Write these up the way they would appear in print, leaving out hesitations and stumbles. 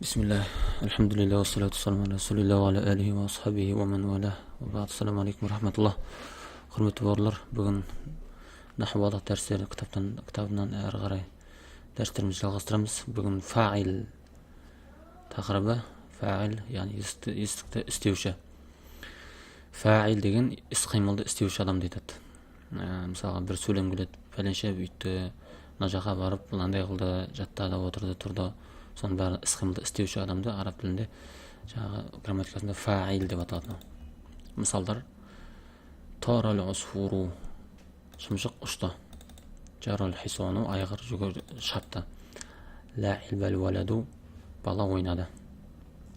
بسم الله الحمد لله والصلاة والسلام على رسول الله وعلى آله وأصحابه ومن والاه وبعد. السلام عليكم ورحمة الله. Құрметті бауырлар, бүгін наху вадах дәрістері кітабынан әрі қарай дәрістерімізді жалғастырамыз. Бүгін фаил тақырыбы. Фаил, яғни істікті істеуші. Фаил деген іс-қимылды істеуші адам дейді. Мысалға бір сөйлем келеді, пәленше бүйтті, мына жаққа барып, мынандай қылды, жаттады, отырды, тұрды. Соның бәрі іс-қимылды істеуші адамды араб тілінде жаңағы грамматикасында фаил деп аталады. Мысалдар: тарал усфуру, шымшық ұшты. Жарал хисону, айғыр шапты. Лаибал валаду, бала ойнады.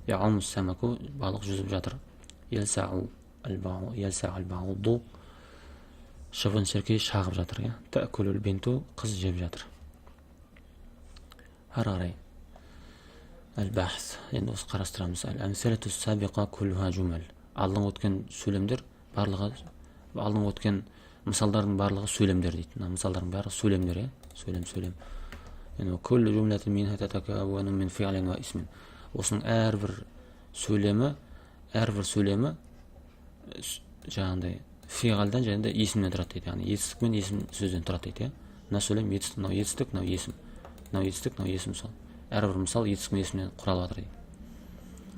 Яумус самаку, балық жүзіп жатыр. Елсау албауду, шыбын шіркей шағып жатыр. Таакулул бинту, қыз жеп жатыр. Ары қарай Әл-бахс, енді осы қарастырамыз. Әл-әмселету сабиқа күлуха жумал. Алдың өткен сөйлемдер барлығы, алдың өткен мысалдардың барлығы сөйлемдер дейді. Мысалдардың барлығы сөйлемдер, сөйлем. Енді күллу жумлатин минха татакаввану мин фи'лин ва исмин. Осының әрбір сөйлемі жаңағыдай фиғалдан және де есімнен тұрады дейді. Яғни етістік пен есім сөзден тұрады дейді. Мына сөйлем етістік, мынау етістік, мынау есім. Мынау етістік, мынау есім сол. әрбір мысал етістік пен есімнен құралып жатыр дейді.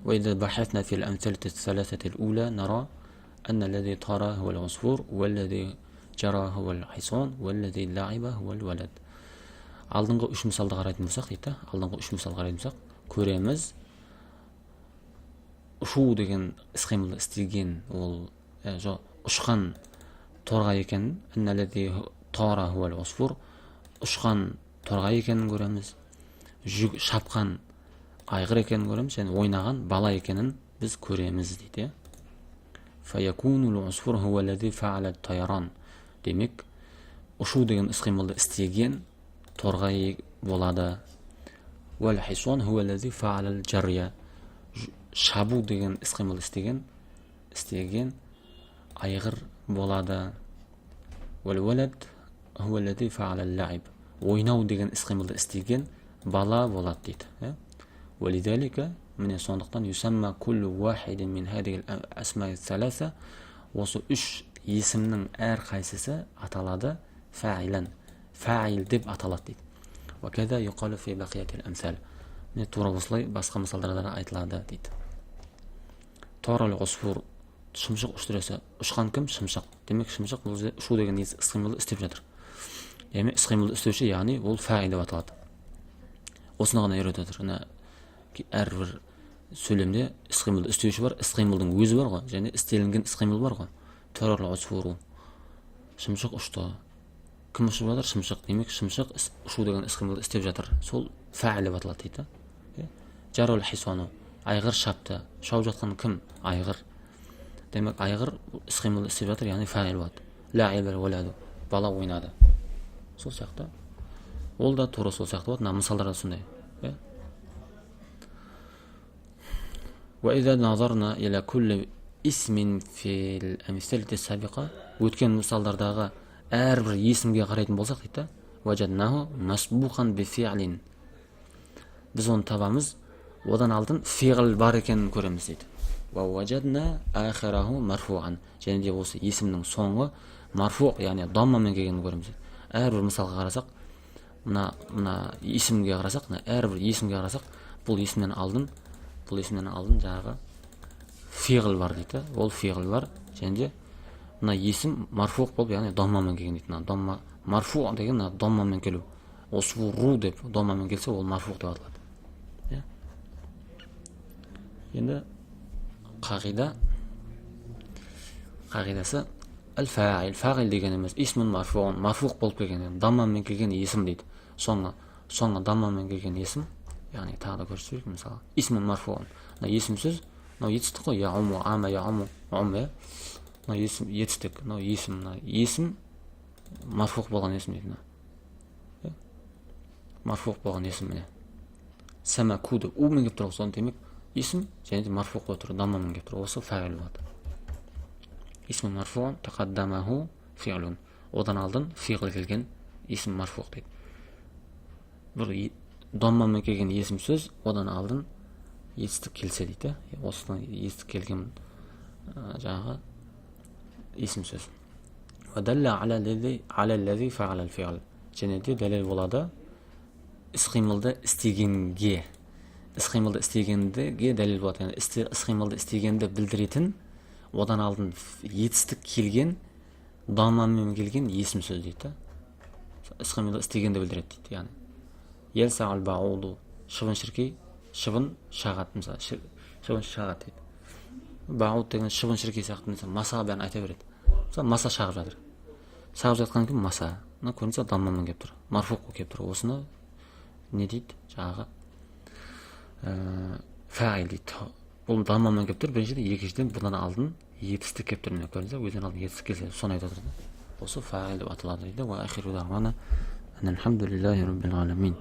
وإذا بحثنا في الأمثلة الثلاثة الأولى نرى أن الذي طار هو العصفور والذي جرى هو الحصان والذي لعب هو الولد. Алдыңғы үш мысалды қарайтын болсақ дейді. Алдыңғы үш мысал қарайтын болсақ, көреміз ұшу деген іс-қимылды істеген ол ұшқан торға екенін, анналлази тара хуал усфур, ұшқан торға екенін көреміз. Шапқан айғыр екенін көреміз, және ойнаған бала екенін біз көреміз дейді. Фаякунул усфур хуаллази фа'ала тайран. Демек, ұшу деген іс-қимылды істеген торға болады. Вал хисон хуаллази фа'ала жария. Шабу деген іс-қимылды істеген айғыр болады. Вал валад хуаллази фа'ала лаиб. Ойнау деген іс-қимылды істеген бала болады дейді. Валидалика, міне сондықтан юсамма куллу вахидин мин хадиhi al-asma'i thalatha, осы үш есімнің әр қайсысы аталады фаилан, фаил деп аталады дейді. Ва када юқалу фи бақияти al-amthal. Міне тура осылай басқа мысалдарда да айтылады дейді. Тарал усфур, шымшық ұшты. Ұшқан кім? Шымшық. Демек шымшық ұшу деген іс-қимылды істеп жатыр. Демек іс-қимылды істеуші, яғни ол фаил деп аталады. Осыны ғана үйретіп жатыр. Әрбір сөйлемде іс-қимылды істеуші бар, іс-қимылдың өзі бар ғой, және істелінген іс-қимыл бар ғой. Тарал усфуру, шымшық ұшты. Кім ұшып жатыр? Шымшық. Демек шымшық ұшу деген іс-қимылды істеп жатыр. Сол фаил деп аталады дейді. Жарал хисону, айғыр шапты. Шауып жатқан кім? Айғыр. Демек айғыр іс-қимылды істеп жатыр, яғни фаил болады. Лаибал валаду, бала ойнады. Сол сияқты. Ол да тура сол сияқты болады. Мысалдар да сондай. وإذا نظرنا إلى كل اسم في الأمثلة السابقة, өткен мысалдардағы әрбір есімге қарайтын болсақ дейді, وجدناه مسبوقا بفعل. Біз оны табамыз, одан алдын фиғл бар екенін көреміз дейді. ووجدنا آخره مرفوعا. және де осы есімнің соңы марфу, яғни даммамен келгенін көреміз дейді. Әрбір мысалға қарасақ, мына есімге қарасақ, әрбір есімге қарасақ, бұл есімнен алдын жаңағы фиғл бар дейді. Ол фиғл бар, және де мына есім марфуқ болып, яғни даммамен келген дейді. Дамма марфуқ деген даммамен келу. Усфуру деп даммамен келсе, ол марфуқ деп аталады. Енді қағидасы әл-фаил, фаил деген емес, исмун марфуғын, марфуқ болып келген, даммамен келген есім дейді. Соңға даммамен келген есім, яғни тағы да көрсетейік, мысалы, исмун марфуғын. Мына есім сөз, мынау етістік қой, яуму, ама, яуму, мына есім етістік, мынау есім марфуқ болған есім дейді. Марфуқ болған есім міне. Самакуды, умен кеп тұр, соны демек, есім және де марфуқ болып тұр, даммамен кеп тұр, осы фаил болады. Исмун марфуғын, тақаддамаху фиғлун. Одан алдын фиғл келген есім марфуқ дейді. Бір даммамен келген есім сөз, одан алдын етістік келсе дейді. Осыдан етістік келген жаңағы есім сөз. Вадалла алаллази фаалал фиғл. Және де дәлел болады іс-қимылды істегенге. Іс-қимылды істегенге дәлел болады. Яғни іс-қимылды істегенді білдіретін одан алдын етістік келген, дамамен келген есім сөз дейді. Іс-қимылды істегенді білдіреді дейді. Яғни елсағал бауду, шыбын-шіркей, шыбын шағат, мысалы, шыбын шағат дейді. Бауд деген шыбын-шіркей сияқты, мысалы, маса бәрін айта береді. Мысалы, маса шағып жатыр. Шағып жатқан кім? Маса. Мына көрінсе дамамен келіп тұр. Марфуқ келіп тұр. Осыны не дейді? Жаңағы фағил дейді. Бұл дамамен келіп тұр. Біріншіден, екіншіден бұдан алдын етістік келіп тұр. Міне көрінсе, өзінен алдын етістік келсе, соны айтып отыр. Осы фағил деп аталады дейді. Ва ахиру дағвана анна алхамдулиллахи раббил аламин.